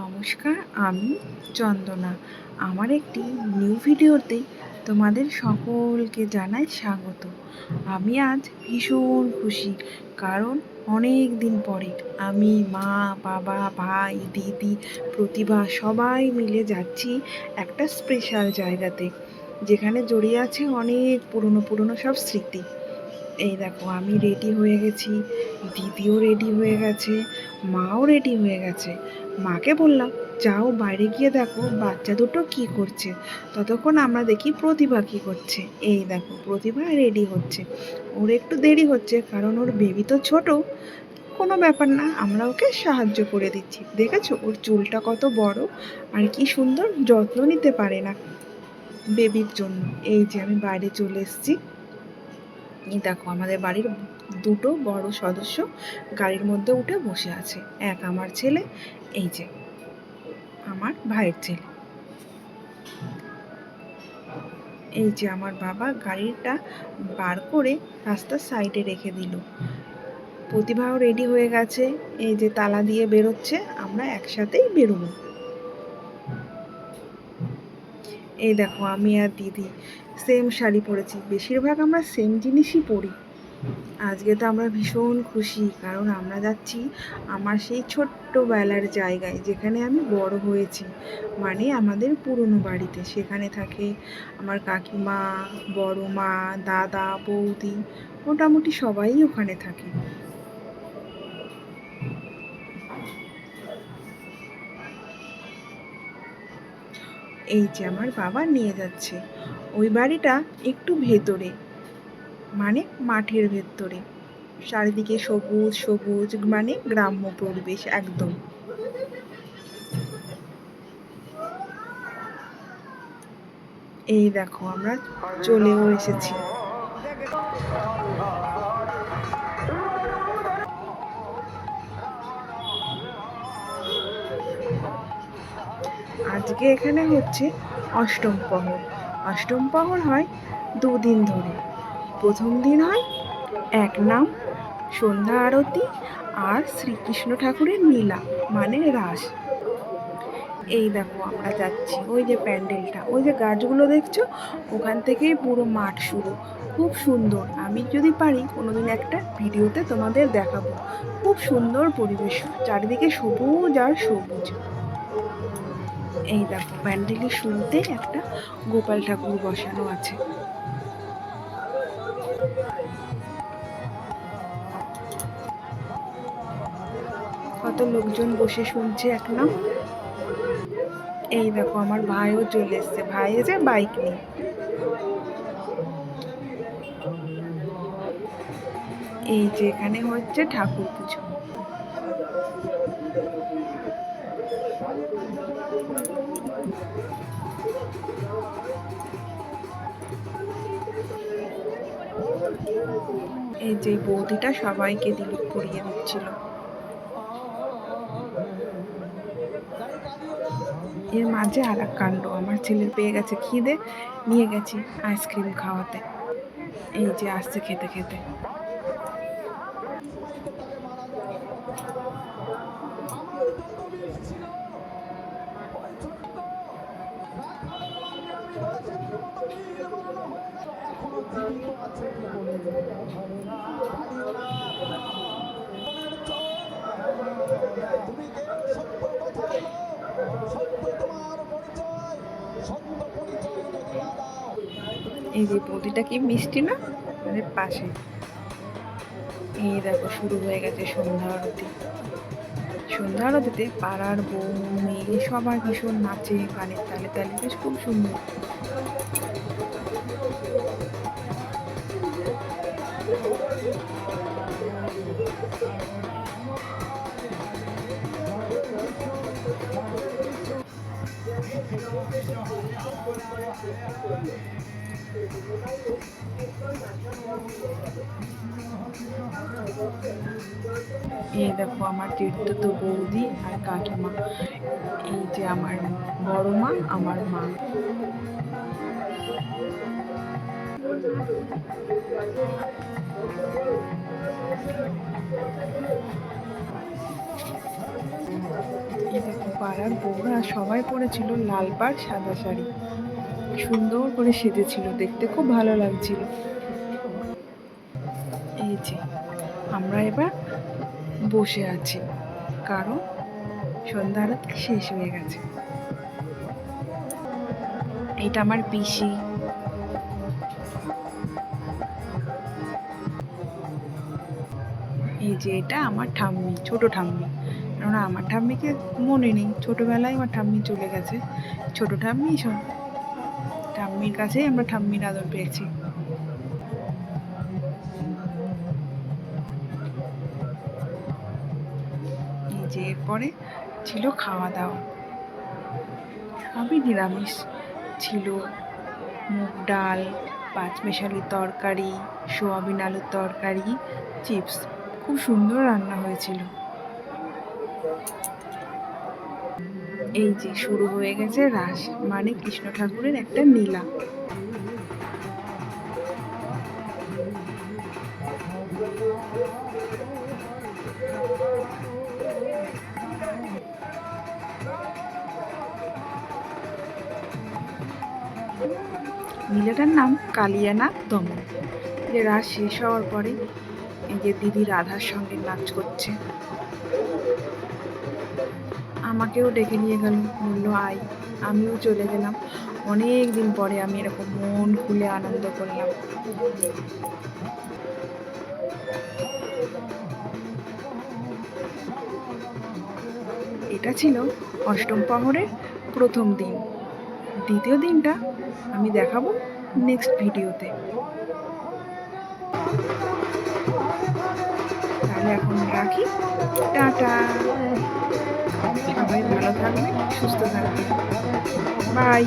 নমস্কার, আমি চন্দনা। আমার একটি নিউ ভিডিওতে তোমাদের সকলকে জানাই স্বাগত। আমি আজ ভীষণ খুশি, কারণ অনেক দিন পরে আমি, মা, বাবা, ভাই, দিদি, প্রতিভা সবাই মিলে যাচ্ছি একটা স্পেশাল জায়গাতে, যেখানে জড়িয়ে আছে অনেক পুরনো পুরনো সব স্মৃতি। এই দেখো, আমি রেডি হয়ে গেছি, দিদিও রেডি হয়ে গেছে, মাও রেডি হয়ে গেছে। মাকে বললাম, যাও বাইরে গিয়ে দেখো বাচ্চা দুটো কি করছে। ততক্ষণ আমরা দেখি প্রতিভা কি করছে। এই দেখো, প্রতিভা রেডি হচ্ছে। ওর একটু দেরি হচ্ছে, কারণ ওর বেবি তো ছোট। কোনো ব্যাপার না, আমরা ওকে সাহায্য করে দিচ্ছি। দেখেছো ওর চুলটা কত বড়, আর কি সুন্দর যত্ন নিতে পারে না বেবির জন্য। এই যে আমি বাইরে চলে এসেছি। এই দেখো, আমাদের বাড়ির দুটো বড় সদস্য গাড়ির মধ্যে উঠে বসে আছে। এক আমার ছেলে, এই যে আমার ভাইয়ের ছেলে। এই যে আমার বাবা গাড়িটা বার করে রাস্তার সাইডে রেখে দিল। প্রতিভাও রেডি হয়ে গেছে, এই যে তালা দিয়ে বেরোচ্ছে। আমরা একসাথেই বেরোবো। এই দেখো, আমি আর দিদি সেম শাড়ি পরেছি। বেশিরভাগ আমরা সেম জিনিসই পরি। আজকে তো আমরা ভীষণ খুশি, কারণ আমরা যাচ্ছি আমার সেই ছোট্টবেলার জায়গায়, যেখানে আমি বড় হয়েছি, মানে আমাদের পুরনো বাড়িতে। সেখানে থাকে আমার কাকিমা, বড় মা, দাদা, বৌদি, মোটামুটি সবাই ওখানে থাকে। এই যে আমার বাবা নিয়ে যাচ্ছে। ওই বাড়িটা একটু ভেতরে, মানে মাঠের ভেতরে। চারিদিকে সবুজ সবুজ, মানে গ্রাম্য পরিবেশ একদম। এই দেখো, আমরা চলেও এসেছি। আজকে এখানে হচ্ছে অষ্টম প্রহর। অষ্টম প্রহর হয় দুদিন ধরে। প্রথম দিন হয় এক নাম, সন্ধ্যা আরতি, আর শ্রীকৃষ্ণ ঠাকুরের নীলা, মানে রাস। এই দেখো, আমরা যাচ্ছি। ওই যে প্যান্ডেলটা, ওই যে গাছগুলো দেখছো, ওখান থেকেই পুরো মাঠ শুরু। খুব সুন্দর। আমি যদি পারি কোনোদিন একটা ভিডিওতে তোমাদের দেখাবো। খুব সুন্দর পরিবেশ, চারিদিকে সবুজ আর সবুজ। এই দেখো, প্যান্ডেলের শুরুতে একটা গোপাল ঠাকুর বসানো আছে। কত লোকজন বসে শুনছে এক নাম। এই দেখো, আমার ভাইও চলে এসছে। ভাই যে বাইক নিয়ে। এই যে এখানে হচ্ছে ঠাকুর পুজো। এই যে বৌদিটা সবাইকে দিলুক পরিয়ে দিচ্ছিল। এর মাঝে আর এক কাণ্ড, আমার ছেলের পেয়ে গেছে খিদে, নিয়ে গেছি আইসক্রিম খাওয়াতে। এই যে আসছে খেতে খেতে। এই যে বৌদিটা কি মিষ্টি না, আমাদের পাশে। এই দেখো, শুরু হয়ে গেছে সন্ধ্যা আরতি। সন্ধ্যা আরতিতে পাড়ার বউ মেয়ে সবার ভীষণ নাচে, গানের তালে তালে, বেশ খুব সুন্দর। এই দেখো, আমার তো বৌদি আর কাকিমা। এই যে আমার বড় মা, আমার মা। এই দেখো পাড়ার বউরা সবাই পরেছিল লাল পাড় সাদা শাড়ি, সুন্দর করে সেজেছিল, দেখতে খুব ভালো লাগছিল। এই যে আমরা এবার বসে আছি, কারণ সন্ধ্যা আরতি শেষ হয়ে গেছে। এটা আমার পিসি, এই যে এটা আমার ঠাম্মি, ছোট ঠাম্মি। কেননা আমার ঠাম্মিকে মনে নেই, ছোটবেলায় আমার ঠাম্মি চলে গেছে। ছোট ঠাম্মি সব, ঠাম্মির কাছেই আমরা ঠাম্মির আদর পেয়েছি। এই যে এরপরে ছিল খাওয়া দাওয়া, সবই নিরামিষ ছিল। মুগ ডাল, পাঁচমেশালি তরকারি, সোয়াবিন আলুর তরকারি, চিপস, খুব সুন্দর রান্না হয়েছিল। এই যে শুরু হয়ে গেছে রাস, মানে কৃষ্ণ ঠাকুরের একটা লীলা। লীলাটার নাম কালিয়ানাগ দমন। যে রাস শেষ হওয়ার পরে এই যে দিদি রাধার সঙ্গে নাচ করছে, আমাকেও ডেকে নিয়ে গেল, বললো আয়। আমিও চলে গেলাম। অনেক দিন পরে আমি এরকম মন খুলে আনন্দ করলাম। এটা ছিল অষ্টম প্রহরের প্রথম দিন। দ্বিতীয় দিনটা আমি দেখাবো নেক্সট ভিডিওতে। তাহলে এখন রাখি, টাটা। সবাই ভালো থাকবে, সুস্থ থাকবে, বাই।